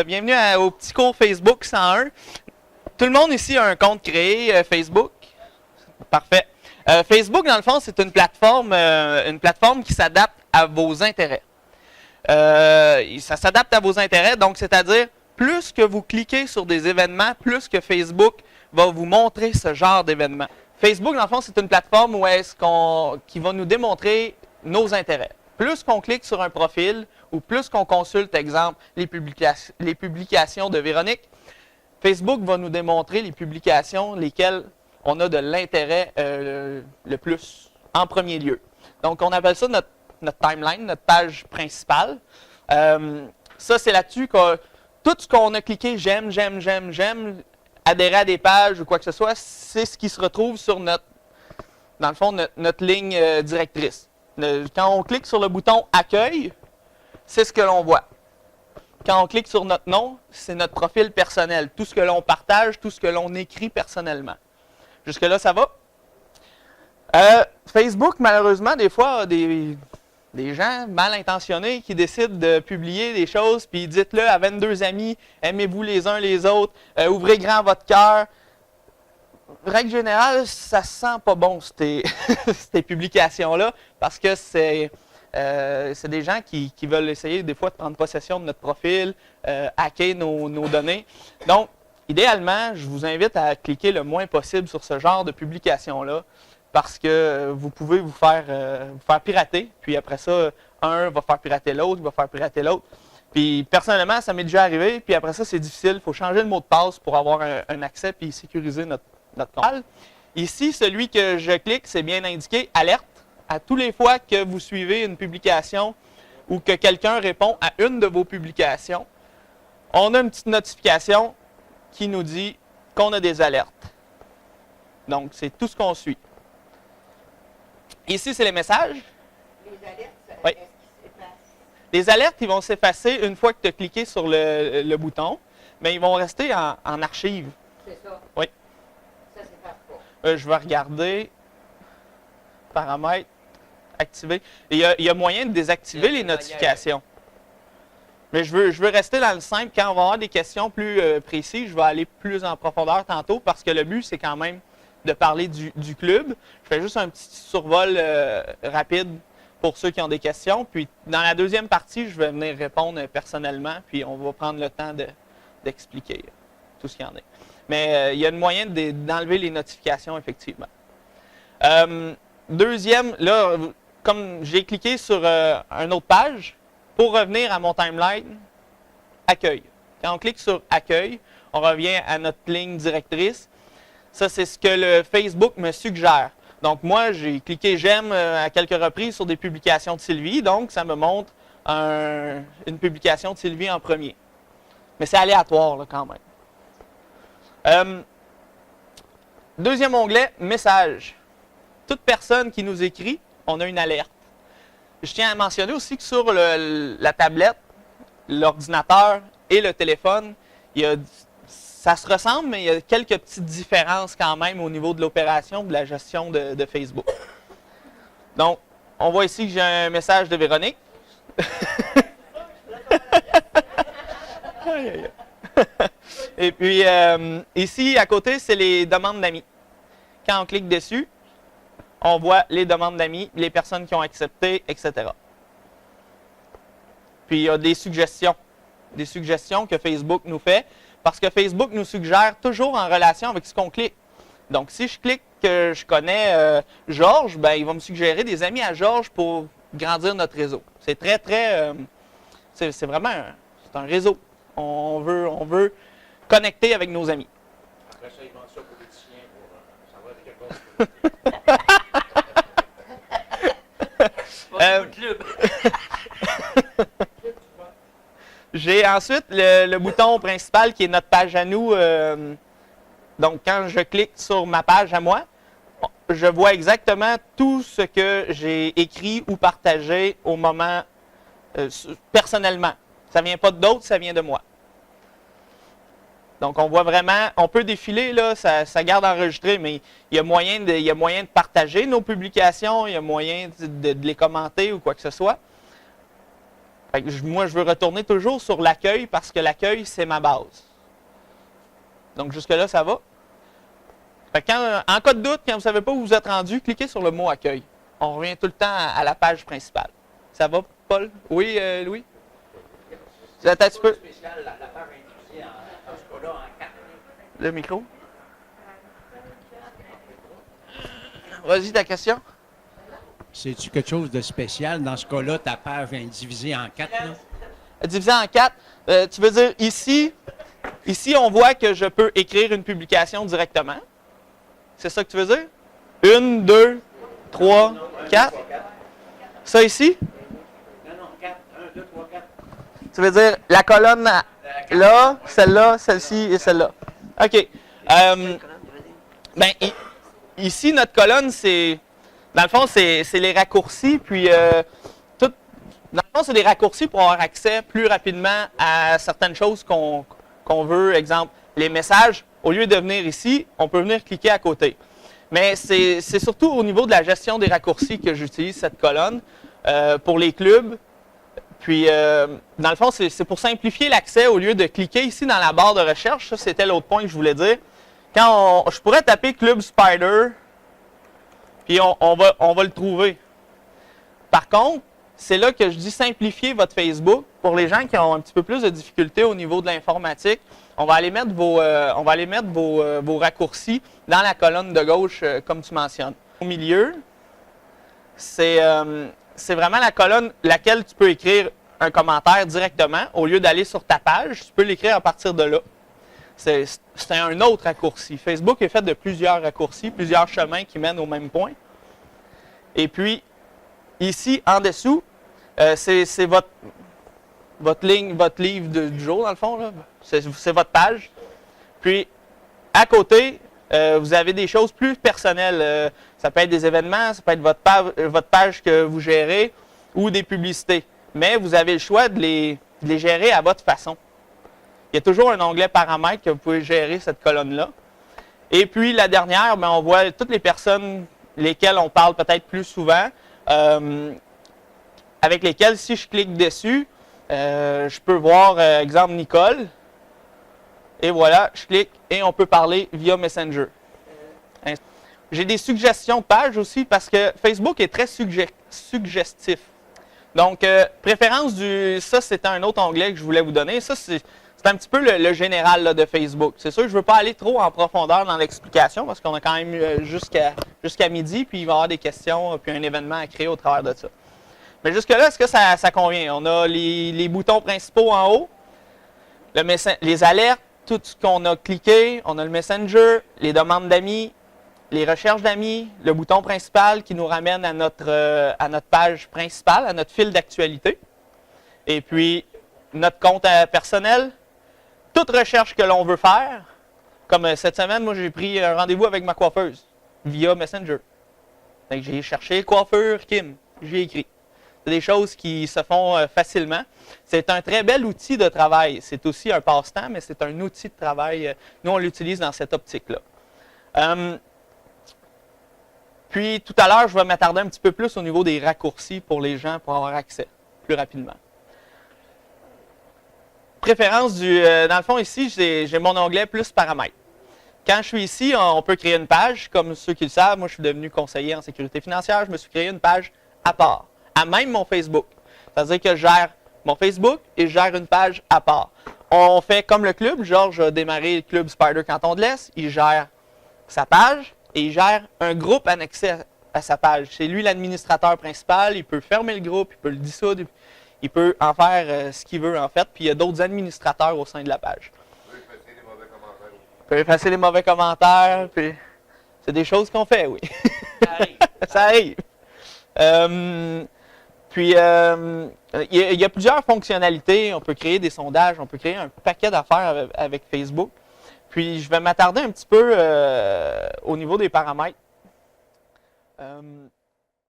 Bienvenue au petit cours Facebook 101. Tout le monde ici a un compte créé Facebook. Parfait. Facebook, dans le fond, c'est une plateforme qui s'adapte à vos intérêts. Ça s'adapte à vos intérêts, donc c'est-à-dire, plus que vous cliquez sur des événements, plus que Facebook va vous montrer ce genre d'événements. Facebook, dans le fond, c'est une plateforme qui va nous démontrer nos intérêts. Plus qu'on clique sur un profil, ou plus qu'on consulte, exemple, les publications de Véronique, Facebook va nous démontrer les publications lesquelles on a de l'intérêt le plus, en premier lieu. Donc, on appelle ça notre timeline, notre page principale. Ça, c'est là-dessus que tout ce qu'on a cliqué, j'aime, adhérer à des pages ou quoi que ce soit, c'est ce qui se retrouve sur dans le fond, notre ligne directrice. Quand on clique sur le bouton « Accueil », c'est ce que l'on voit. Quand on clique sur notre nom, c'est notre profil personnel. Tout ce que l'on partage, tout ce que l'on écrit personnellement. Jusque-là, ça va? Facebook, malheureusement, des fois, a des gens mal intentionnés qui décident de publier des choses, puis dites-le à 22 amis, aimez-vous les uns les autres, ouvrez grand votre cœur. Règle générale, ça sent pas bon, ces publications-là, parce que c'est des gens qui veulent essayer des fois de prendre possession de notre profil, hacker nos données. Donc, idéalement, je vous invite à cliquer le moins possible sur ce genre de publication-là, parce que vous pouvez vous faire pirater, puis après ça, un va faire pirater l'autre, va faire pirater l'autre. Puis personnellement, ça m'est déjà arrivé, puis après ça, c'est difficile, il faut changer le mot de passe pour avoir un accès puis sécuriser notre compte. Ici, celui que je clique, c'est bien indiqué « Alerte ». À tous les fois que vous suivez une publication ou que quelqu'un répond à une de vos publications, on a une petite notification qui nous dit qu'on a des alertes. Donc, c'est tout ce qu'on suit. Ici, c'est les messages. Les alertes, Oui. est-ce qu'ils s'effacent? Les alertes, ils vont s'effacer une fois que tu as cliqué sur le bouton, mais ils vont rester en archive. C'est ça. Oui. Ça ne s'efface pas. Je vais regarder. Paramètres, activer. Il y a moyen de désactiver les notifications. Mais je veux rester dans le simple. Quand on va avoir des questions plus précises, je vais aller plus en profondeur tantôt parce que le but, c'est quand même de parler du club. Je fais juste un petit survol rapide pour ceux qui ont des questions. Puis dans la deuxième partie, je vais venir répondre personnellement. Puis on va prendre le temps d'expliquer tout ce qu'il y en a. Mais il y a une moyen d'enlever les notifications, effectivement. Deuxième, là, comme j'ai cliqué sur une autre page, pour revenir à mon timeline, accueil. Quand on clique sur accueil, on revient à notre ligne directrice. Ça, c'est ce que le Facebook me suggère. Donc, moi, j'ai cliqué j'aime à quelques reprises sur des publications de Sylvie, donc ça me montre une publication de Sylvie en premier. Mais c'est aléatoire, là, quand même. Deuxième onglet, message. Toute personne qui nous écrit, on a une alerte. Je tiens à mentionner aussi que sur la tablette, l'ordinateur et le téléphone, ça se ressemble, mais il y a quelques petites différences quand même au niveau de l'opération, de la gestion de Facebook. Donc, on voit ici que j'ai un message de Véronique. Et puis, ici, à côté, c'est les demandes d'amis. Quand on clique dessus, on voit les demandes d'amis, les personnes qui ont accepté, etc. Puis, il y a des suggestions que Facebook nous fait, parce que Facebook nous suggère toujours en relation avec ce qu'on clique. Donc, si je clique que je connais Georges, ben, il va me suggérer des amis à Georges pour grandir notre réseau. C'est c'est vraiment un réseau. On veut connecter avec nos amis. Après ça, ils vendent ça pour des chiens, pour savoir quelque chose. J'ai ensuite le bouton principal qui est notre page à nous. Donc, quand je clique sur ma page à moi, je vois exactement tout ce que j'ai écrit ou partagé au moment personnellement. Ça ne vient pas d'autres, ça vient de moi. Donc, on voit vraiment, on peut défiler, là, ça garde enregistré, mais il y a moyen de partager nos publications, il y a moyen de les commenter ou quoi que ce soit. Fait que moi, je veux retourner toujours sur l'accueil parce que l'accueil, c'est ma base. Donc, jusque-là, ça va. Fait que en cas de doute, quand vous ne savez pas où vous êtes rendu, cliquez sur le mot accueil. On revient tout le temps à la page principale. Ça va, Paul? Oui, Louis? Attends un petit peu. Spécial, la page est divisée dans ce cas-là en 4. Le micro? Vas-y, ta question. C'est-tu quelque chose de spécial? Dans ce cas-là, ta page est divisée en 4, là? Divisé en 4, tu veux dire ici, on voit que je peux écrire une publication directement. C'est ça que tu veux dire? 1, 2, 3, 4. Ça ici? Non, 4. 1, 2, 3, 4. Tu veux dire la colonne là, celle-là, celle-ci et celle-là. OK. Ici, notre colonne, c'est... Dans le fond, c'est les raccourcis, puis dans le fond, c'est des raccourcis pour avoir accès plus rapidement à certaines choses qu'on veut. Exemple, les messages, au lieu de venir ici, on peut venir cliquer à côté. Mais c'est surtout au niveau de la gestion des raccourcis que j'utilise cette colonne pour les clubs. Puis, dans le fond, c'est pour simplifier l'accès au lieu de cliquer ici dans la barre de recherche. Ça, c'était l'autre point que je voulais dire. Quand je pourrais taper Club Spider, puis on va le trouver. Par contre, c'est là que je dis simplifier votre Facebook. Pour les gens qui ont un petit peu plus de difficultés au niveau de l'informatique, on va aller mettre vos raccourcis dans la colonne de gauche, comme tu mentionnes. Au milieu, c'est vraiment la colonne laquelle tu peux écrire un commentaire directement. Au lieu d'aller sur ta page, tu peux l'écrire à partir de là. C'est un autre raccourci. Facebook est fait de plusieurs raccourcis, plusieurs chemins qui mènent au même point. Et puis, ici, en dessous, c'est votre livre du jour, dans le fond. C'est votre page. Puis, à côté, vous avez des choses plus personnelles. Ça peut être des événements, ça peut être votre page que vous gérez ou des publicités. Mais vous avez le choix de les gérer à votre façon. Il y a toujours un onglet paramètres que vous pouvez gérer cette colonne-là. Et puis, la dernière, on voit toutes les personnes lesquelles on parle peut-être plus souvent, avec lesquelles, si je clique dessus, je peux voir, exemple, Nicole. Et voilà, je clique et on peut parler via Messenger. J'ai des suggestions de pages aussi parce que Facebook est très suggestif. Donc, préférence ça, c'était un autre onglet que je voulais vous donner. Ça, c'est un petit peu le général là, de Facebook. C'est sûr que je ne veux pas aller trop en profondeur dans l'explication parce qu'on a quand même jusqu'à midi, puis il va y avoir des questions, puis un événement à créer au travers de ça. Mais jusque-là, est-ce que ça convient? On a les boutons principaux en haut, les alertes, tout ce qu'on a cliqué, on a le Messenger, les demandes d'amis, les recherches d'amis, le bouton principal qui nous ramène à notre page principale, à notre fil d'actualité. Et puis, notre compte personnel, toute recherche que l'on veut faire. Comme cette semaine, moi, j'ai pris un rendez-vous avec ma coiffeuse via Messenger. Donc, j'ai cherché coiffeur Kim, j'ai écrit. C'est des choses qui se font facilement. C'est un très bel outil de travail. C'est aussi un passe-temps, mais c'est un outil de travail. Nous, on l'utilise dans cette optique-là. Puis, tout à l'heure, je vais m'attarder un petit peu plus au niveau des raccourcis pour les gens pour avoir accès plus rapidement. Préférence dans le fond, ici, j'ai mon onglet plus paramètres. Quand je suis ici, on peut créer une page. Comme ceux qui le savent, moi, je suis devenu conseiller en sécurité financière. Je me suis créé une page à part, à même mon Facebook. C'est-à-dire que je gère mon Facebook et je gère une page à part. On fait comme le club. Georges a démarré le club Spider Canton de l'Est. Il gère sa page et il gère un groupe annexé à sa page. C'est lui l'administrateur principal. Il peut fermer le groupe, il peut le dissoudre. Il peut en faire ce qu'il veut, en fait. Puis il y a d'autres administrateurs au sein de la page. Il peut effacer les mauvais commentaires. Il peut effacer les mauvais commentaires. Puis c'est des choses qu'on fait, oui. Ça arrive. Puis, il y a plusieurs fonctionnalités. On peut créer des sondages. On peut créer un paquet d'affaires avec Facebook. Puis, je vais m'attarder un petit peu au niveau des paramètres.